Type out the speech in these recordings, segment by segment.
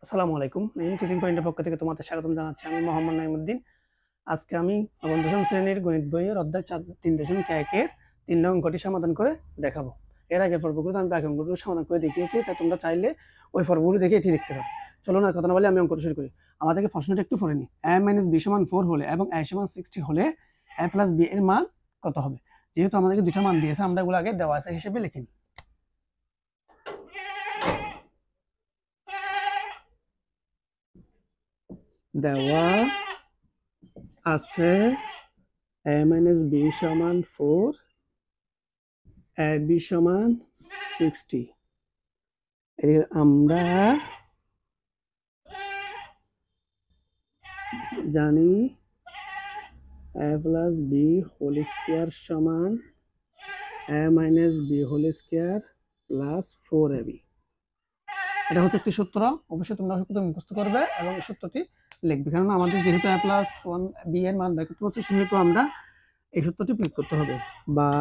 আসসালামু আলাইকুম। নাইম টিচিং পয়েন্টের পক্ষ থেকে তোমাদের স্বাগতম জানাচ্ছি। আমি মোহাম্মদ নাইমুদ্দিন। আজকে আমি নবম-দশম শ্রেণীর গণিত বইয়ের অধ্যায় 3.1 এর 3 নং অঙ্কটি সমাধান করে দেখাবো। এর আগের পর্বগুলো আমি বাকি অঙ্কগুলো সমাধান করে দেখিয়েছি, তাই তোমরা চাইলে ওই পর্বগুলো দেখে এটি দেখতে পারো। চলো না কথা না বলে আমি অঙ্কটা শুরু করি। আমাদেরকে প্রশ্নটা একটু পড়ে নিই। a - b = 4 হলে এবং a = 60 হলে a + b এর মান কত হবে? যেহেতু আমাদেরকে দুটো মান দিয়েছে, আমরা এগুলো আগে দেওয়া আছে হিসেবে লিখে নিই। দেওয়া আছে a - b = 4, ab = 60। আমরা জানি a + b হোল স্কয়ার সমান a - b whole square plus 4ab। এটা হচ্ছে একটি সূত্র, অবশ্যই তোমরা সূত্রটি মুখস্থ করবে এবং এই সূত্রটি লিখবে, কারণ আমাদের যেহেতু a + 1b এর মান বের করতে হচ্ছে, সেহেতু আমরা এই সূত্রটি প্রয়োগ করতে হবে। বা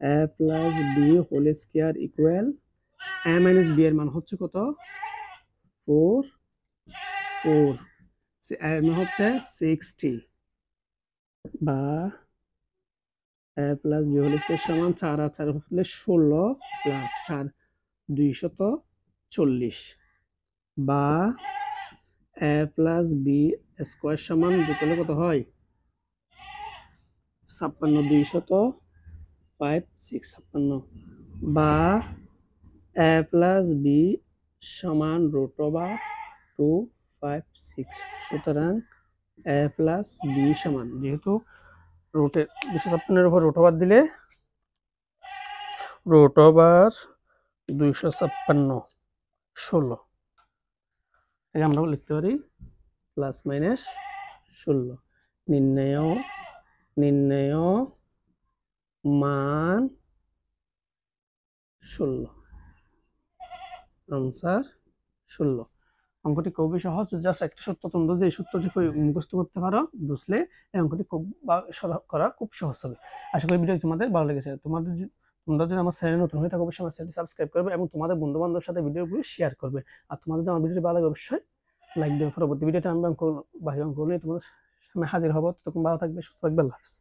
a + b whole square equal a - b এর মান হচ্ছে কত? 4, 4 এর মান হচ্ছে 60। বা a + b হোল স্কয়ার সমান 4 আর 4 হলে 16 প্লাস 4 240। বা a + b স্কয়ার সমান যোগ করলে কত হয়? 56 200 5 6 56। বা a + b সমান √2 5 6। সুতরাং a + b সমান, যেহেতু রুটে 256 এর উপর √ দিলে √256 16, এটা আমরা লিখতে পারি ±16। নির্ণয় মান 16, আনসার 16। অঙ্কটি খুবই সহজ, জাস্ট একটা সূত্র, তোমরা যদি এই সূত্রটি মুখস্থ করতে পারো, বুঝলে এই অঙ্কটি করা খুব সহজ হবে। আশা করি ভিডিও তোমাদের ভালো লেগেছে। তোমরা যদি আমার চ্যানেলে নতুন হয়ে থাকো, অবশ্যই আমার চ্যানেলটি সাবস্ক্রাইব করবে এবং তোমাদের বন্ধু বান্ধবের সাথে ভিডিওগুলো শেয়ার করবে। আর তোমাদের যদি আমার ভিডিওটি ভালো লাগে, অবশ্যই লাইক দেবে। পরবর্তী ভিডিওতে আমি অঙ্ক নিয়ে তোমাদের সামনে হাজির হবো। তখন ভালো থাকবে, সুস্থ থাকবে। আল্লাহ হাফেজ।